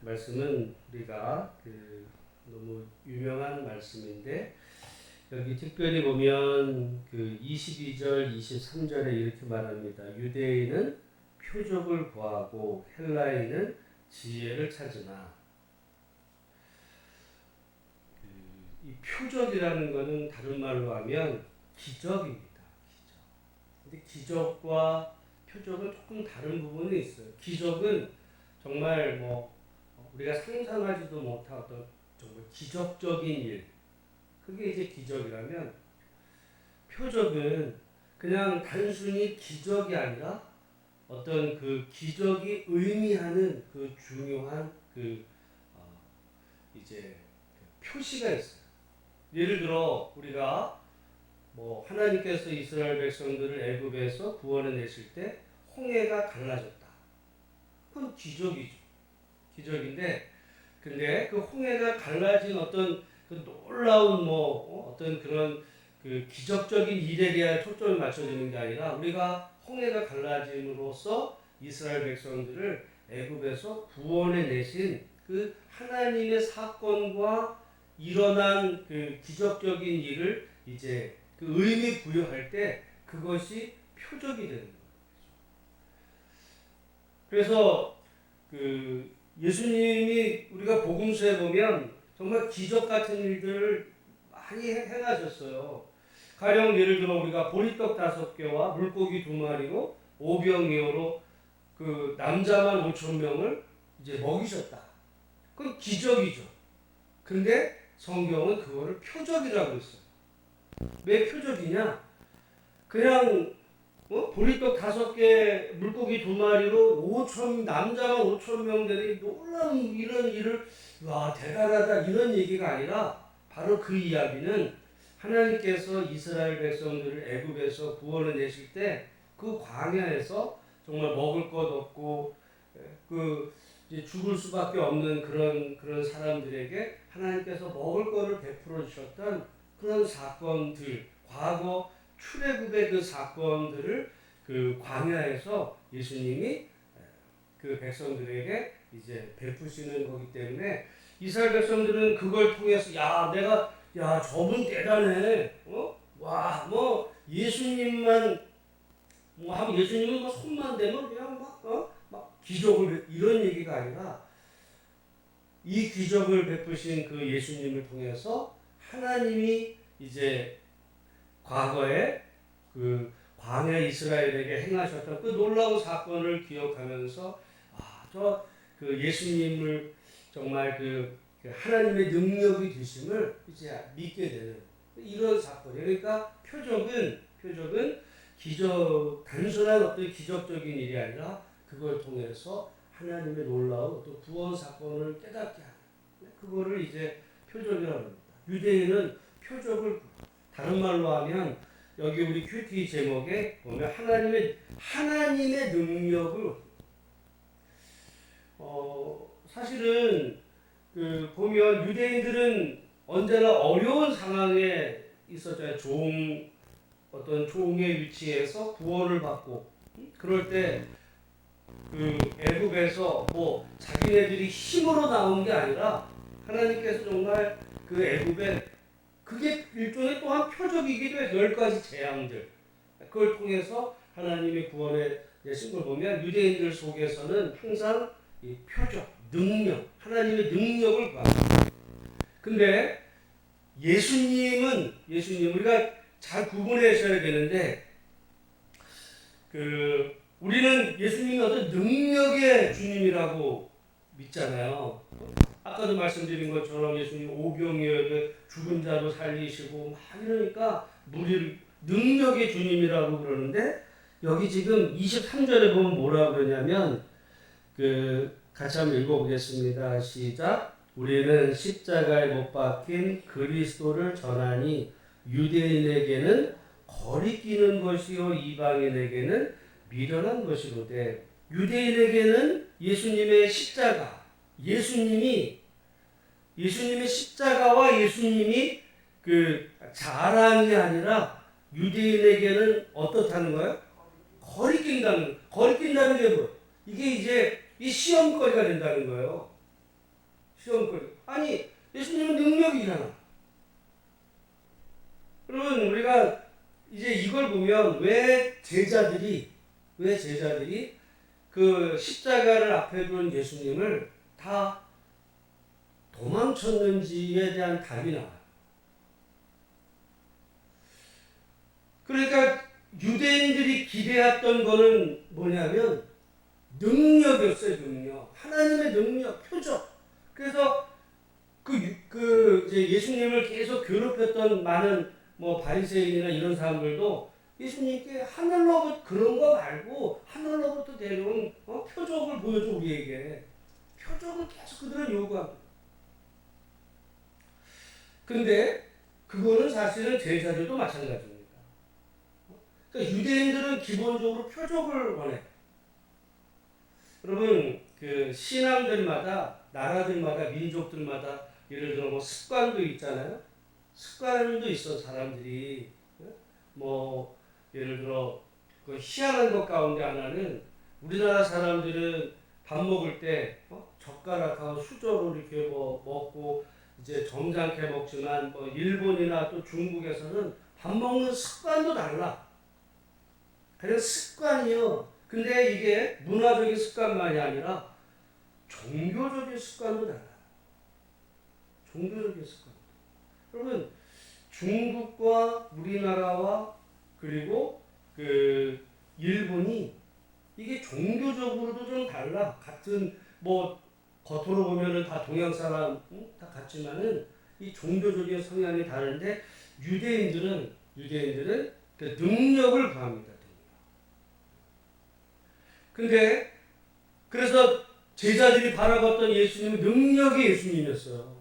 말씀은 우리가 너무 유명한 말씀인데 여기 특별히 보면 22절, 23절에 이렇게 말합니다. 유대인은 표적을 구하고 헬라인은 지혜를 찾으나 이 표적이라는 것은 다른 말로 하면 기적입니다. 기적. 근데 기적과 표적은 조금 다른 부분이 있어요. 기적은 정말 우리가 상상하지도 못한 어떤 정말 기적적인 일, 그게 이제 기적이라면, 표적은 그냥 단순히 기적이 아니라 어떤 그 기적이 의미하는 그 중요한 이제 표시가 있어요. 예를 들어 우리가 하나님께서 이스라엘 백성들을 애굽에서 구원해 내실 때 홍해가 갈라졌다. 그건 기적이죠. 기적인데, 근데 그 홍해가 갈라진 어떤 그 놀라운 어떤 그런 그 기적적인 일에 대한 초점을 맞춰지는 게 아니라, 우리가 홍해가 갈라짐으로써 이스라엘 백성들을 애굽에서 구원해 내신 그 하나님의 사건과 일어난 그 기적적인 일을 이제 그 의미 부여할 때 그것이 표적이 되는 거예요. 그래서 예수님이 우리가 복음서에 보면 정말 기적 같은 일들을 많이 행하셨어요. 가령 예를 들어 우리가 보리떡 5개와 물고기 2마리로 오병이어로 그 남자만 5천 명을 이제 먹이셨다. 그건 기적이죠. 근데 성경은 그거를 표적이라고 했어요. 왜 표적이냐? 그냥 보리떡 5개, 물고기 2마리로 남자만 5천 명들이 놀라운 이런 일을, 와, 대단하다, 이런 얘기가 아니라, 바로 그 이야기는 하나님께서 이스라엘 백성들을 애굽에서 구원을 내실 때 그 광야에서 정말 먹을 것 없고 이제 죽을 수밖에 없는 그런 사람들에게 하나님께서 먹을 것을 베풀어 주셨던 그런 사건들, 과거 출애굽의 그 사건들을 그 광야에서 예수님이 그 백성들에게 이제 베푸시는 거기 때문에, 이스라엘 백성들은 그걸 통해서 야 저분 대단해, 와 예수님만 하면, 예수님은 손만 대면 그냥 막 기적을, 이런 얘기가 아니라, 이 기적을 베푸신 그 예수님을 통해서 하나님이 이제 과거에 그 광야 이스라엘에게 행하셨던 그 놀라운 사건을 기억하면서, 저 그 예수님을 정말 그 하나님의 능력이 되심을 이제 믿게 되는 이런 사건. 그러니까 표적은 단순한 어떤 기적적인 일이 아니라 그걸 통해서 하나님의 놀라운 또 구원 사건을 깨닫게 하는, 그거를 이제 표적이라고 합니다. 유대인은 표적을, 다른 말로 하면 여기 우리 큐티 제목에 보면 하나님의 능력을, 사실은 보면 유대인들은 언제나 어려운 상황에 있었잖아요. 어떤 종의 위치에서 구원을 받고, 그럴 때 애굽에서 자기네들이 힘으로 나온 게 아니라 하나님께서 정말 그 애굽에, 그게 일종의 또한 표적이기도 해요. 10가지 재앙들, 그걸 통해서 하나님의 구원에 내신 걸 보면, 유대인들 속에서는 항상 이 표적, 능력, 하나님의 능력을 구합니다. 근데 예수님은 우리가 잘 구분하셔야 되는데, 우리는 예수님이 어떤 능력의 주님이라고 믿잖아요. 아까도 말씀드린 것처럼 예수님 오병이어도 죽은 자도 살리시고 막 이러니까 능력의 주님이라고 그러는데, 여기 지금 23절에 보면 뭐라고 그러냐면, 같이 한번 읽어보겠습니다. 시작. 우리는 십자가에 못 박힌 그리스도를 전하니 유대인에게는 거리끼는 것이요 이방인에게는 미련한 것이로되. 유대인에게는 예수님의 십자가, 예수님의 십자가와 예수님이 자랑이 아니라 유대인에게는 어떻다는 거예요? 거리낀다는 게 뭐예요? 이게 이제 이 시험거리가 된다는 거예요. 시험거리. 아니, 예수님은 능력이잖아. 그러면 우리가 이제 이걸 보면 왜 제자들이 그 십자가를 앞에 둔 예수님을 다 도망쳤는지에 대한 답이 나와요. 그러니까 유대인들이 기대했던 거는 뭐냐면 능력이었어요, 능력. 하나님의 능력, 표적. 그래서 이제 예수님을 계속 괴롭혔던 많은 뭐 바리새인이나 이런 사람들도 예수님께 하늘로부터 그런 거 말고 하늘로부터 내려온 표적을 보여줘 우리에게. 표적을 계속 그들은 요구합니다. 근데 그거는 사실은 제자들도 마찬가지입니다. 그러니까 유대인들은 기본적으로 표적을 원해. 여러분 그 신앙들마다 나라들마다 민족들마다 예를 들어 뭐 습관도 있잖아요. 습관도 있어 사람들이 뭐 예를 들어 그 희한한 것 가운데 하나는 우리나라 사람들은 밥 먹을 때 젓가락하고 수저로 이렇게 뭐 먹고 이제 점잖게 먹지만 뭐 일본이나 또 중국에서는 밥 먹는 습관도 달라. 그냥 습관이요. 근데 이게 문화적인 습관만이 아니라 종교적인 습관도 달라. 종교적인 습관. 그러면 중국과 우리나라와 그리고 그 일본이 이게 종교적으로도 좀 달라. 같은 뭐 겉으로 보면은 다 동양 사람 다 같지만은 이 종교적인 성향이 다른데 유대인들은 그 능력을 구합니다. 근데 그래서 제자들이 바라봤던 예수님은 능력의 예수님이었어요.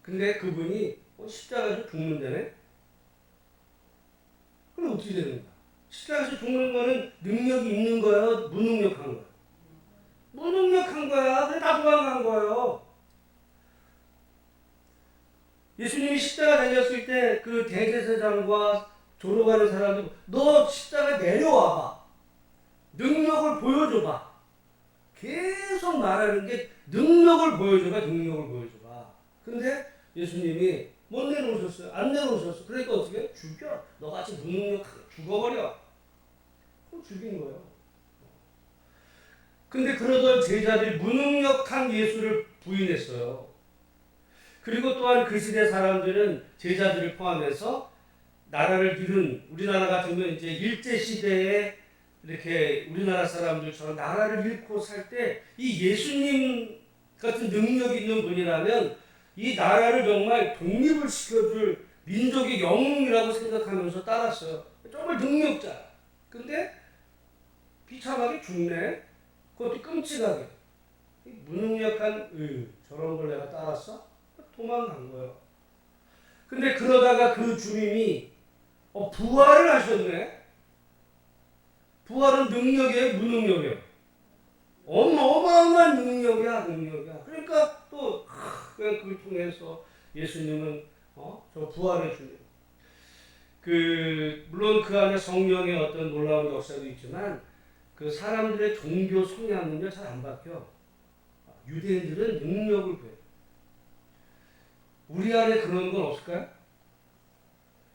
근데 그분이 십자가에서 죽는다네? 그럼 어떻게 되는 거야? 십자가에서 죽는 거는 능력이 있는 거야? 무능력한 거야? 무능력한 거야. 그래 다 도망간 거예요. 예수님이 십자가 달렸을 때 그 대제사장과 조로가는 사람들 너 십자가 내려와봐. 능력을 보여줘봐. 계속 말하는 게 능력을 보여줘봐. 근데 예수님이 못 내려오셨어요. 안 내려오셨어. 그러니까 어떻게? 죽여. 너같이 무능력 죽어버려. 그럼 죽인 거예요. 근데 그러던 제자들이 무능력한 예수를 부인했어요. 그리고 또한 그 시대 사람들은 제자들을 포함해서 나라를 잃은 우리나라 같은 경우 이제 일제 시대에 이렇게 우리나라 사람들처럼 나라를 잃고 살 때 이 예수님 같은 능력 있는 분이라면 이 나라를 정말 독립을 시켜줄 민족의 영웅이라고 생각하면서 따랐어요. 정말 능력자. 근데 비참하게 죽네. 그것도 끔찍하게. 무능력한 저런 걸 내가 따랐어? 도망간 거예요. 근데 그러다가 그 주님이 부활을 하셨네. 부활은 능력이에요, 무능력이에요? 어마어마한 능력이야. 그러니까 또 그걸 통해서 예수님은 저 부활의 주님. 물론 그 안에 성령의 어떤 놀라운 역사도 있지만 그 사람들의 종교 성향은요 잘 안 바뀌어. 유대인들은 능력을 구해. 우리 안에 그런 건 없을까요?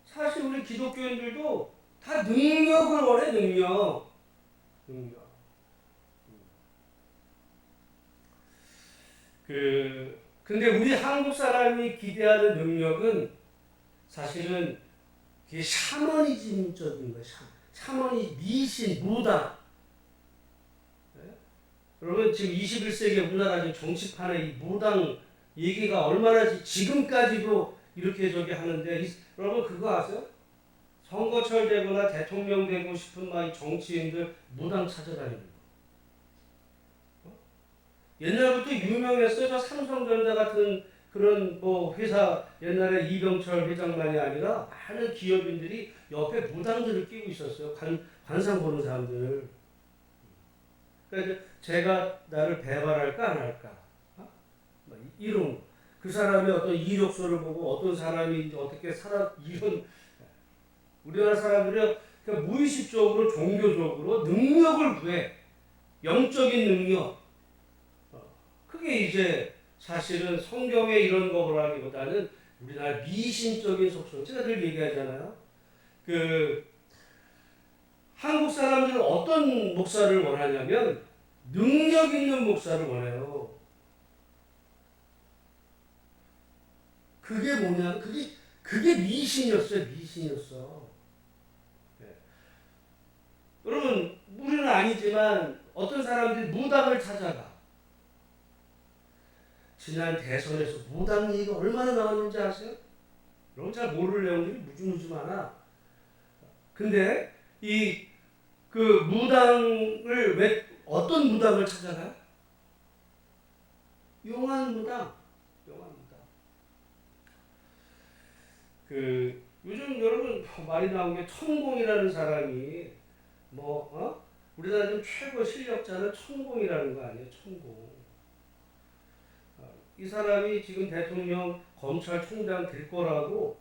사실 우리 기독교인들도 다 능력을 원해. 능력. 근데 우리 한국 사람이 기대하는 능력은 사실은 그게 샤머니즘적인 거예요. 샤머니, 미신, 무당. 여러분 지금 21세기 우리나라 지금 정치판에 이 무당 얘기가 얼마나 지금까지도 이렇게 하는데 여러분 그거 아세요? 선거철 되거나 대통령 되고 싶은 막 정치인들 무당 찾아다니는 거. 옛날부터 유명했어요. 저 삼성전자 같은 그런 뭐 회사 옛날에 이병철 회장만이 아니라 많은 기업인들이 옆에 무당들을 끼고 있었어요. 관상 보는 사람들. 그러니까 제가 나를 배반할까 안 할까? 이런 그 사람의 어떤 이력서를 보고 어떤 사람이 어떻게 살아 이런 우리나라 사람들이 그러니까 무의식적으로 종교적으로 능력을 구해. 영적인 능력. 그게 이제 사실은 성경에 이런 거라기보다는 우리나라 미신적인 속성. 제가 늘 얘기하잖아요. 그 한국 사람들은 어떤 목사를 원하냐면 능력 있는 목사를 원해요. 그게 뭐냐? 그게 미신이었어요. 미신이었어. 네. 여러분 우리는 아니지만 어떤 사람들이 무당을 찾아가. 지난 대선에서 무당 얘기가 얼마나 나왔는지 아세요? 여러분 잘 모를 내용들이 무지무지 많아. 근데 이 그 무당을 왜 어떤 무당을 찾아가요? 용한 무당. 용한 무당. 그 요즘 여러분 말이 나온 게 천공이라는 사람이 우리나라 좀 최고 실력자는 천공이라는 거 아니에요? 천공. 이 사람이 지금 대통령 검찰총장 될 거라고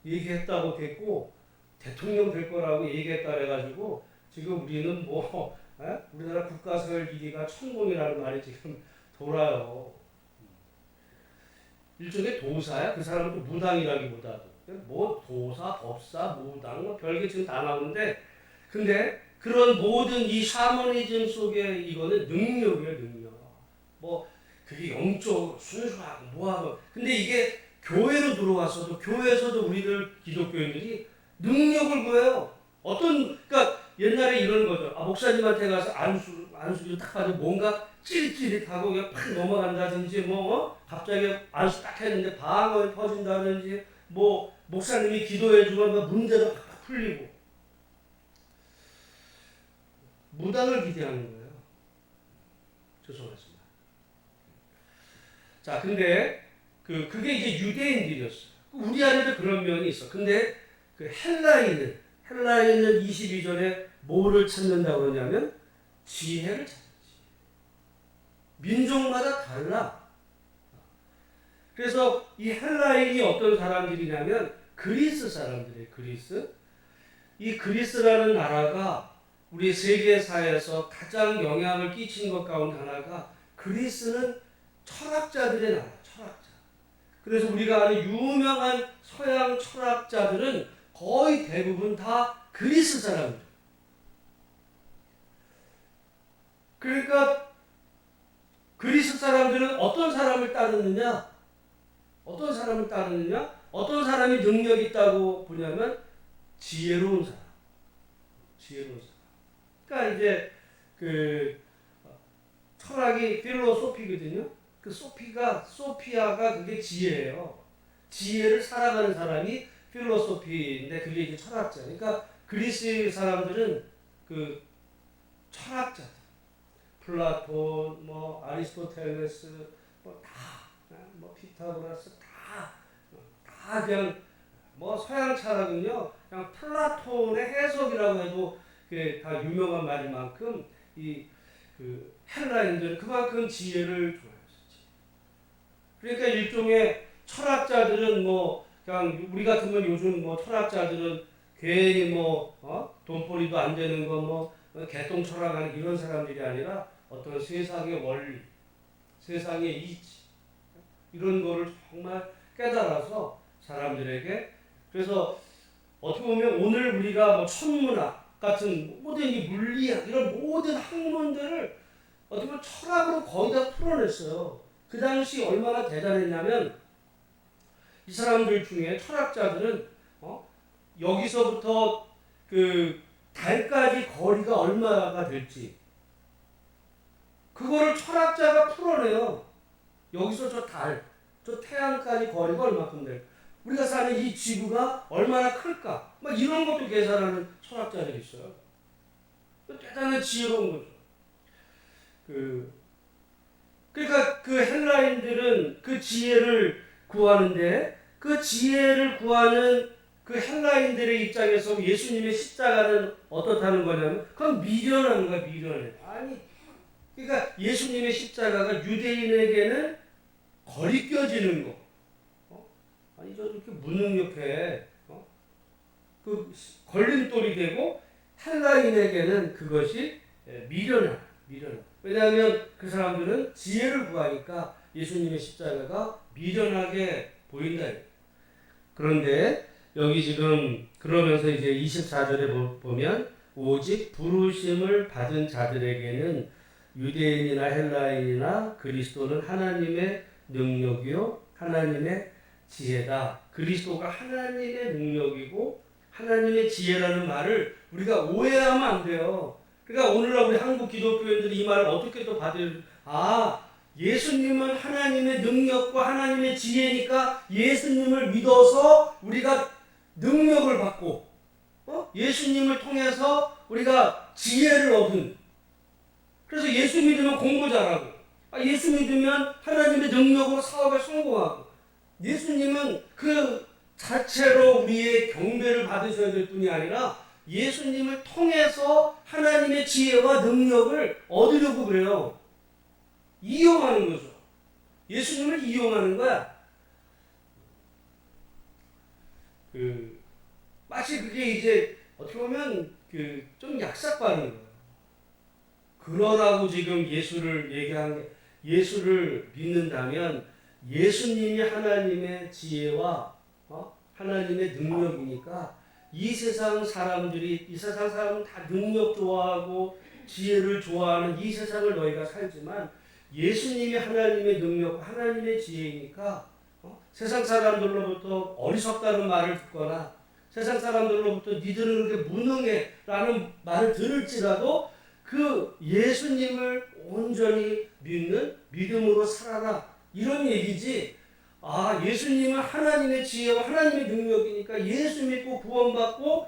얘기했다고 됐고 대통령 될 거라고 얘기했다 그래가지고 지금 우리는 우리나라 국가설 기기가 천공이라는 말이 지금 돌아요. 일종의 도사야. 그 사람도 무당이라기보다도 뭐 도사, 법사, 무당 뭐 별게 지금 다 나오는데 근데 그런 모든 이 샤머니즘 속에 이거는 능력이에요. 능력. 뭐 그게 영적으로 순수하고 뭐하고 근데 이게 교회로 들어와서도 교회에서도 우리들 기독교인들이 능력을 구해요. 그러니까 옛날에 이런 거죠. 목사님한테 가서 안수를 딱 받으면 뭔가 찌릿찌릿하고 그냥 팍 넘어간다든지 갑자기 안수 딱 했는데 방언이 터진다든지 목사님이 기도해주면 문제가 팍 풀리고 무당을 기대하는 거예요. 죄송하지만. 자, 근데 그게 이제 유대인들이었어요. 우리 안에도 그런 면이 있어. 근데 그 헬라인은 22절에 뭐를 찾는다고 그러냐면 지혜를 찾지. 민족마다 달라. 그래서 이 헬라인이 어떤 사람들이냐면 그리스 사람들이에요. 그리스. 이 그리스라는 나라가 우리 세계사에서 가장 영향을 끼친 것 가운데 하나가 그리스는 철학자들의 나라. 철학자. 그래서 우리가 아는 유명한 서양 철학자들은 거의 대부분 다 그리스 사람들. 그러니까 그리스 사람들은 어떤 사람을 따르느냐? 어떤 사람이 능력이 있다고 보냐면 지혜로운 사람. 지혜로운 사람. 그러니까 이제 그 철학이 필로소피거든요. 그 소피아가 그게 지혜예요. 지혜를 살아가는 사람이 필로소피인데 그게 이제 철학자. 그러니까 그리스 사람들은 그 철학자들. 플라톤, 아리스토텔레스, 피타고라스 다 그냥 서양 철학은요 그냥 플라톤의 해석이라고 해도 다 유명한 말인 만큼 그 헬라인들은 그만큼 지혜를 좋아했었지. 그러니까 일종의 철학자들은 그냥 우리 같으면 요즘 철학자들은 괜히 돈벌이도 안 되는 거 개똥 철학하는 이런 사람들이 아니라 어떤 세상의 원리, 세상의 이치 이런 거를 정말 깨달아서 사람들에게 그래서 어떻게 보면 오늘 우리가 천문학 같은 모든 이 물리학 이런 모든 학문들을 어떻게 보면 철학으로 거의 다 풀어냈어요. 그 당시 얼마나 대단했냐면 이 사람들 중에 철학자들은 여기서부터 그 달까지 거리가 얼마가 될지 그거를 철학자가 풀어내요. 여기서 저 태양까지 거리가 얼마큼 될까? 우리가 사는 이 지구가 얼마나 클까? 이런 것도 계산하는 철학자들이 있어요. 대단한 지혜로운 거죠. 그러니까 그 헬라인들은 그 지혜를 구하는데 그 지혜를 구하는 그 헬라인들의 입장에서 예수님의 십자가는 어떻다는 거냐면 그건 미련한 거야. 미련해. 그러니까 예수님의 십자가가 유대인에게는 거리껴지는 거. 저 이렇게 무능력해. 그 걸림돌이 되고 헬라인에게는 그것이 미련한. 왜냐하면 그 사람들은 지혜를 구하니까 예수님의 십자가가 미련하게 보인다. 그런데 여기 지금 그러면서 이제 24절에 보면 오직 부르심을 받은 자들에게는 유대인이나 헬라인이나 그리스도는 하나님의 능력이요 하나님의 지혜다. 그리스도가 하나님의 능력이고 하나님의 지혜라는 말을 우리가 오해하면 안 돼요. 그러니까 오늘날 우리 한국 기독교인들이 이 말을 어떻게 또 받을 예수님은 하나님의 능력과 하나님의 지혜니까 예수님을 믿어서 우리가 능력을 받고 예수님을 통해서 우리가 지혜를 얻은 그래서 예수 믿으면 공부 잘하고 예수 믿으면 하나님의 능력으로 사업에 성공하고 예수님은 그 자체로 우리의 경배를 받으셔야 될 뿐이 아니라 예수님을 통해서 하나님의 지혜와 능력을 얻으려고 그래요. 이용하는 거죠. 예수님을 이용하는 거야. 마치 그게 이제 어떻게 보면 좀 약삭빠른 거예요. 그러라고 지금 예수를 예수를 믿는다면 예수님이 하나님의 지혜와 하나님의 능력이니까 이 세상 사람은 다 능력 좋아하고 지혜를 좋아하는 이 세상을 너희가 살지만 예수님이 하나님의 능력, 하나님의 지혜이니까 세상 사람들로부터 어리석다는 말을 듣거나 세상 사람들로부터 니들은 그렇게 무능해 라는 말을 들을지라도 그 예수님을 온전히 믿는 믿음으로 살아라 이런 얘기지. 예수님은 하나님의 지혜와 하나님의 능력이니까 예수 믿고 구원받고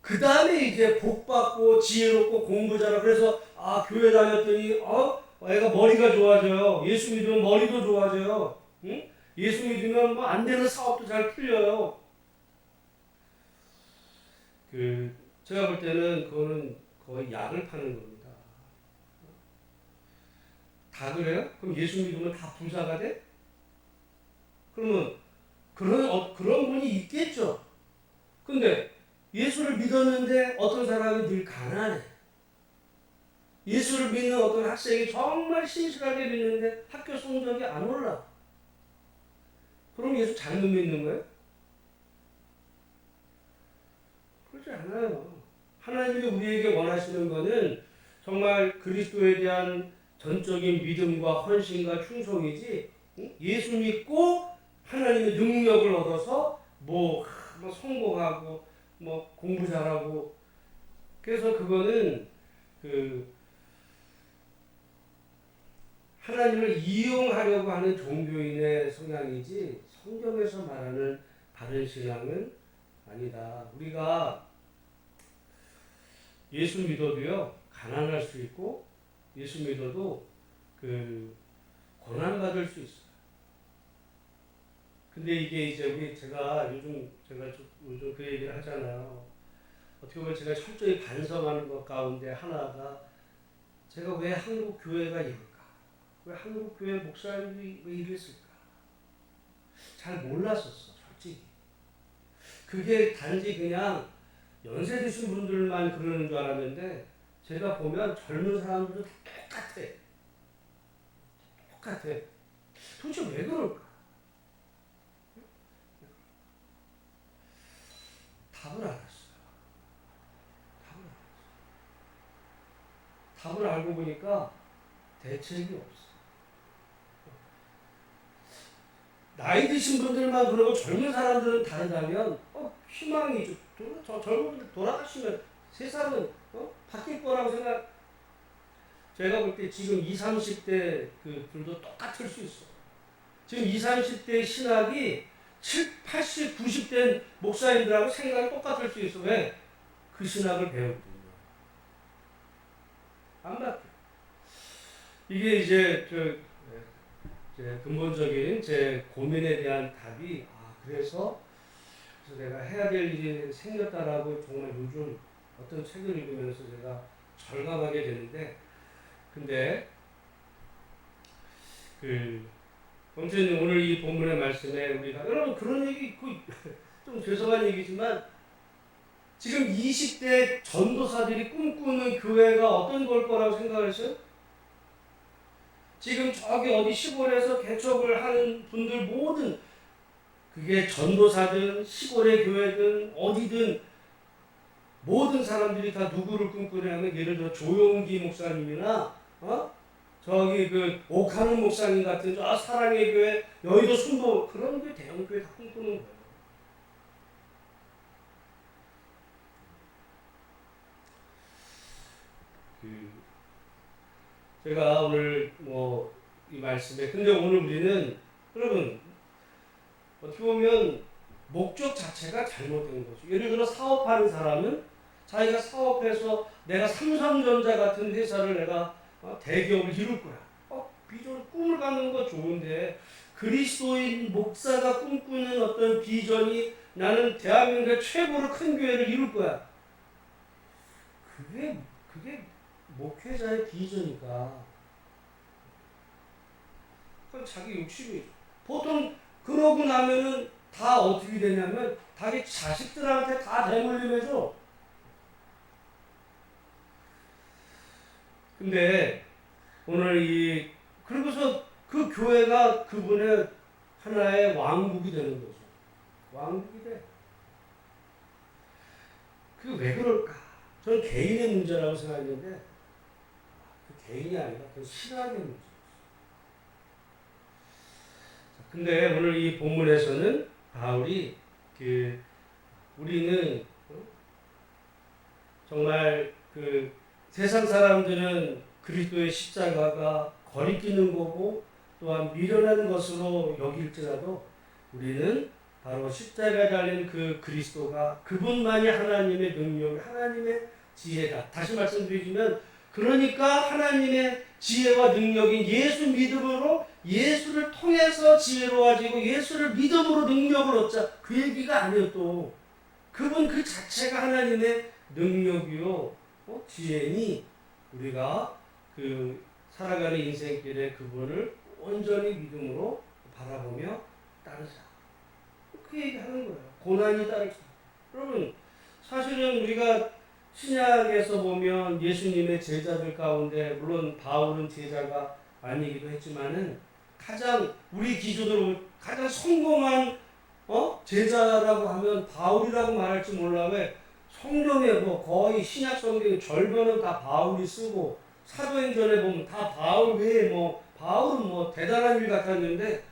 그 다음에 이제 복받고 지혜롭고 공부 잘하고 그래서 교회 다녔더니 애가 머리가 좋아져요. 예수 믿으면 머리도 좋아져요. 응? 예수 믿으면 뭐 안 되는 사업도 잘 풀려요. 제가 볼 때는 그거는 거의 약을 파는 겁니다. 다 그래요? 그럼 예수 믿으면 다 부자가 돼? 그러면 그런 분이 있겠죠. 근데 예수를 믿었는데 어떤 사람이 늘 가난해. 예수를 믿는 어떤 학생이 정말 신실하게 믿는데 학교 성적이 안 올라. 그럼 예수 잘못 믿는 거예요? 그렇지 않아요. 하나님이 우리에게 원하시는 것은 정말 그리스도에 대한 전적인 믿음과 헌신과 충성이지 예수 믿고 하나님의 능력을 얻어서 뭐 성공하고 뭐 공부 잘하고 그래서 그거는 하나님을 이용하려고 하는 종교인의 성향이지 성경에서 말하는 바른 신앙은 아니다. 우리가 예수 믿어도요 가난할 수 있고 예수 믿어도 고난받을 수 있어요. 근데 이게 이제 제가 요즘 그 얘기를 하잖아요. 어떻게 보면 제가 철저히 반성하는 것 가운데 하나가 제가 왜 한국 교회가 이럴까? 왜 한국 교회 목사님이 왜 이랬을까? 잘 몰랐었어, 솔직히. 그게 단지 그냥 연세 드신 분들만 그러는 줄 알았는데 제가 보면 젊은 사람들도 똑같아. 도대체 왜 그럴까? 답을 알았어요. 답을 알고 보니까 대책이 없어. 나이 드신 분들만 그러고 젊은 사람들은 다르다면 희망이죠. 젊은 분들 돌아가시면 세상은 바뀔 거라고 생각. 제가 볼 때 지금 20, 30대 그들도 똑같을 수 있어. 지금 20, 30대 신학이 7, 80, 90대 목사님들하고 생각이 똑같을 수 있어. 왜? 그 신학을 배웠거든요. 안 바뀌어. 이게 이제 제 근본적인 제 고민에 대한 답이 그래서 내가 해야 될 일이 생겼다라고 정말 요즘 어떤 책을 읽으면서 제가 절감하게 되는데 근데 아무튼 오늘 이 본문의 말씀에 우리가 여러분 그런 얘기 좀 죄송한 얘기지만 지금 20대 전도사들이 꿈꾸는 교회가 어떤 걸 거라고 생각하세요? 지금 저기 어디 시골에서 개척을 하는 분들 모든 그게 전도사든 시골의 교회든 어디든 모든 사람들이 다 누구를 꿈꾸냐면 예를 들어 조용기 목사님이나 저기 그 오카는 목사님 같은 저 사랑의 교회 여의도 순도 그런 게 대형 교회 다 꿈꾸는 거예요. 그 제가 오늘 뭐 이 말씀에 근데 오늘 우리는 여러분 어떻게 보면 목적 자체가 잘못된 거죠. 예를 들어 사업하는 사람은 자기가 사업해서 내가 삼성전자 같은 회사를 내가 대기업을 이룰 거야. 비전 꿈을 갖는 거 좋은데 그리스도인 목사가 꿈꾸는 어떤 비전이 나는 대한민국의 최고로 큰 교회를 이룰 거야. 그게 목회자의 비전이니까. 그건 자기 욕심이죠. 보통 그러고 나면은 다 어떻게 되냐면 자기 자식들한테 다 대물림해줘. 근데 오늘 그러고서 그 교회가 그분의 하나의 왕국이 되는 거죠. 왕국이 돼. 그게 왜 그럴까? 저는 개인의 문제라고 생각했는데 그 개인이 아니라 그 신학의 문제. 근데 오늘 이 본문에서는 바울이 우리는 정말 그 세상 사람들은 그리스도의 십자가가 거리끼는 거고 또한 미련한 것으로 여길지라도 우리는 바로 십자가에 달린 그 그리스도가 그분만이 하나님의 능력, 하나님의 지혜다. 다시 말씀드리면 그러니까 하나님의 지혜와 능력인 예수 믿음으로 예수를 통해서 지혜로워지고 예수를 믿음으로 능력을 얻자. 그 얘기가 아니에요. 또 그분 그 자체가 하나님의 능력이요 지혜니 우리가 그 살아가는 인생길에 그분을 온전히 믿음으로 바라보며 따르자. 그 얘기하는 거예요. 고난이 따르자. 여러분 사실은 우리가 신약에서 보면 예수님의 제자들 가운데 물론 바울은 제자가 아니기도 했지만은 가장 우리 기준으로 가장 성공한 제자라고 하면 바울이라고 말할지 몰라. 왜 성경에 뭐 거의 신약 성경의 절반은 다 바울이 쓰고 사도행전에 보면 다 바울 외에 바울은 대단한 일 같았는데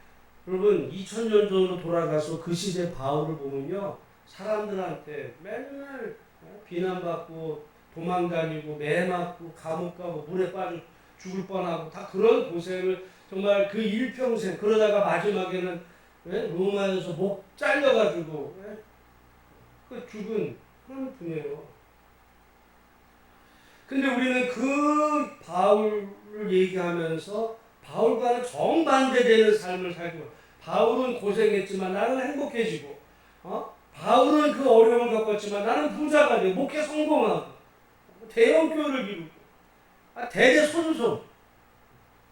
여러분 2000년 전으로 돌아가서 그 시대 바울을 보면요 사람들한테 맨날 비난받고 도망다니고 매 맞고 감옥 가고 물에 빠져 죽을 뻔하고 다 그런 고생을 정말 그 일평생 그러다가 마지막에는 로마에서 목 잘려가지고 그 죽은 그런 분이에요. 근데 우리는 그 바울을 얘기하면서 바울과는 정반대되는 삶을 살고 바울은 고생했지만 나는 행복해지고 바울은 그 어려움을 겪었지만 나는 부자가 되고 목회 성공하고 대형 교회를 이루고 대대손손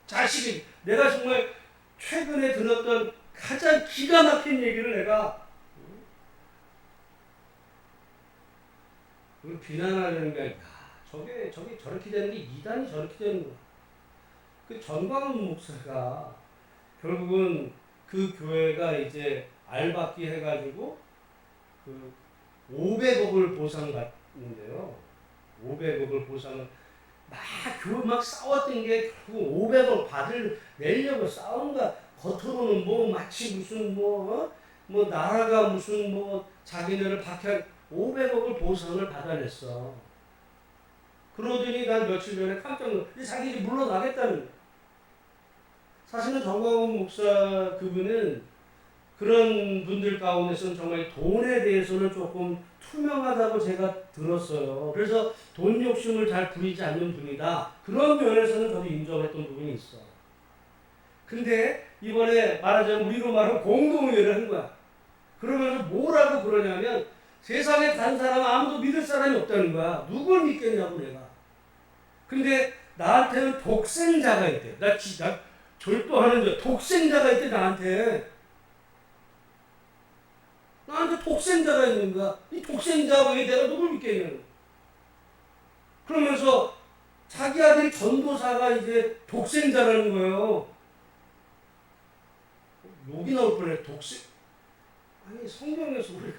자식이 내가 정말 최근에 들었던 가장 기가 막힌 얘기를 내가 그걸 비난하려는 게 아니라 저게 저렇게 되는 게 이단이 저렇게 되는구나. 그 전광훈 목사가 결국은 그 교회가 이제 알박기 해가지고 그 500억을 보상받는데요. 500억을 보상을 교회 막 싸웠던 게 결국 500억 내려고 싸운 거야. 겉으로는 마치 무슨 나라가 무슨 자기네를 박해 500억을 보상을 받아냈어. 그러더니 난 며칠 전에 깜짝 놀랐어. 자기 물러나겠다는 거야. 사실은 정광훈 목사 그분은 그런 분들 가운데서는 정말 돈에 대해서는 조금 투명하다고 제가 들었어요. 그래서 돈 욕심을 잘 부리지 않는 분이다. 그런 면에서는 저도 인정했던 부분이 있어. 근데 이번에 말하자면 우리로 말하면 공동의회를 한 거야. 그러면서 뭐라고 그러냐면 세상에 다른 사람 아무도 믿을 사람이 없다는 거야. 누굴 믿겠냐고 내가. 근데 나한테는 독생자가 있대. 나 절도하는 독생자가 있대 나한테 독생자가 있는 거야. 이 독생자 외에 내가 누굴 믿겠냐고. 그러면서 자기 아들이 전도사가 이제 독생자라는 거예요. 욕이 나올 뻔해. 독생. 아니 성경에서 우리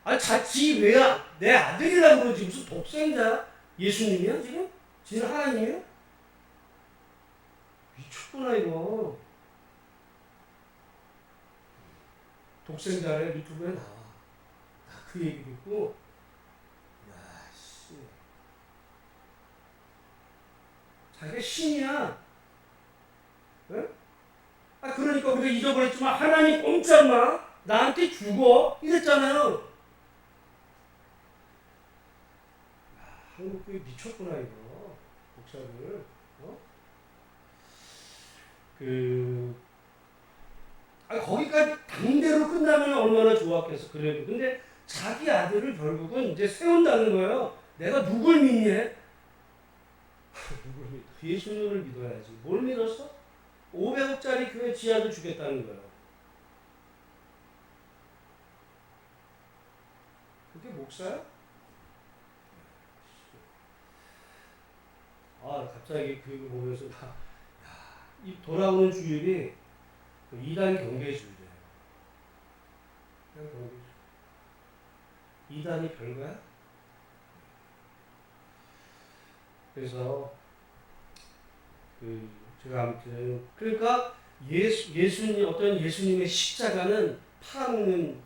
아니 자지 왜야 내 아들이라고 그러지 무슨 독생자야? 예수님이야 지금? 지금 하나님이야? 미쳤구나 이거. 독생자래 유튜브에 나와. 나 그 얘기 듣고 야 씨. 자기가 신이야. 응? 아 그러니까 우리가 잊어버렸지만 하나님 공짜마 나한테 죽어 이랬잖아요. 한국 교회 미쳤구나 이거 목사들. 어? 거기까지 당대로 끝나면 얼마나 좋았겠어. 그래도 근데 자기 아들을 결국은 이제 세운다는 거예요. 내가 누굴 믿니? 누굴 믿어? 예수님을 믿어야지. 뭘 믿었어? 500억짜리 교회 지하도 주겠다는 거예요. 그게 목사야? 갑자기 그 보면서 이 돌아오는 주일이 그 2단 경계주일이에요. 그냥 경계주일. 2단이 별거야? 그래서 제가 아무튼 그러니까 예수님 어떤 예수님의 십자가는 팔아먹는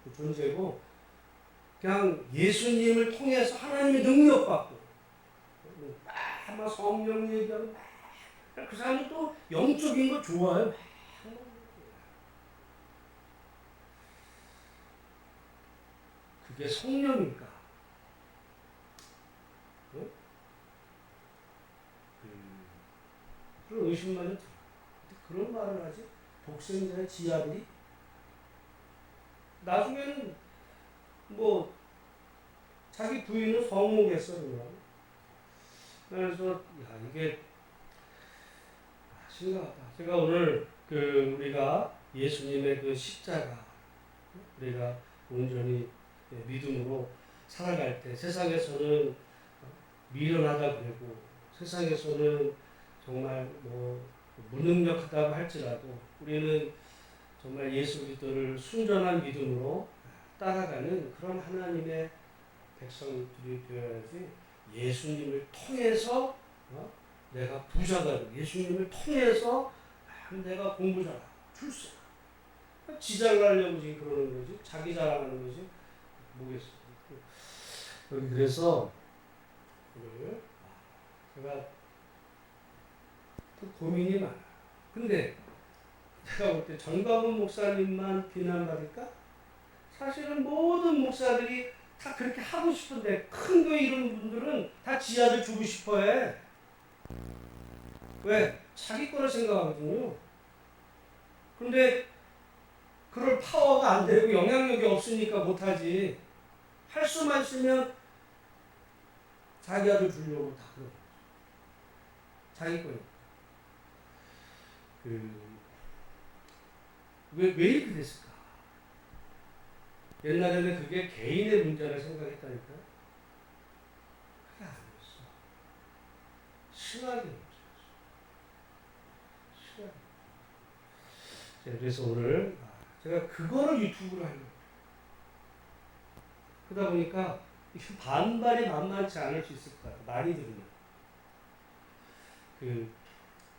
그 존재고 그냥 예수님을 통해서 하나님의 능력받고 막 성령 얘기하고 그 사람은 또 영적인 거 좋아해요. 그게 성령일까? 네? 그런 의심만이 들어요. 그런 말을 하지? 독생자의 지아들이? 나중에는 뭐 자기 부인은 성모겠어 그냥. 그래서 이게 심각하다. 제가 오늘 우리가 예수님의 그 십자가 우리가 온전히 믿음으로 살아갈 때 세상에서는 미련하다 그러고 세상에서는 정말 뭐 무능력하다고 할지라도 우리는 정말 예수 그리스도를 순전한 믿음으로 따라가는 그런 하나님의 백성들이 되어야지. 예수님을 통해서 내가 부자가 되고 예수님을 통해서 내가 공부 잘하고 출세 지장하려고 지금 그러는 거지. 자기 자랑하는 거지. 뭐겠어. 그래서 제가 그 고민이 많아요. 근데 제가 볼 때 정광훈 목사님만 비난받을까? 사실은 모든 목사들이 다 그렇게 하고 싶은데 큰 교회 이런 분들은 다 지하를 주고 싶어 해. 왜? 자기 거를 생각하거든요. 근데 그럴 파워가 안 되고 영향력이 없으니까 못하지. 할 수만 있으면 자기 아들 주려고 다 그러고 자기 거니까. 왜 이렇게 됐을까? 옛날에는 그게 개인의 문제를 생각했다니까요. 그게 아니었어. 신학의 문제였어. 신학. 그래서 오늘 제가 그거를 유튜브로 하려고. 그러다 보니까 반발이 만만치 않을 수 있을 것 같아요. 많이 들으면.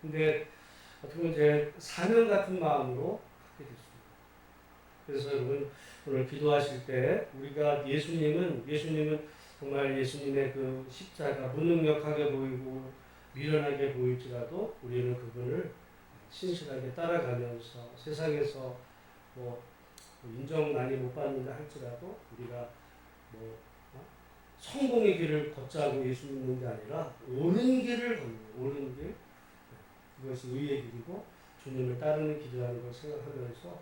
근데 어떻게 보면 제 사명 같은 마음으로 하게 됐습니다. 그래서 여러분 오늘 기도하실 때 우리가 예수님은 정말 예수님의 그 십자가 무능력하게 보이고 미련하게 보일지라도 우리는 그분을 신실하게 따라가면서 세상에서 뭐 인정 많이 못 받는다 할지라도 우리가 뭐 성공의 길을 걷자고 예수 믿는 게 아니라 옳은 길을 걷는 옳은 길. 그것이 의의 길이고 주님을 따르는 길이라는 걸 생각하면서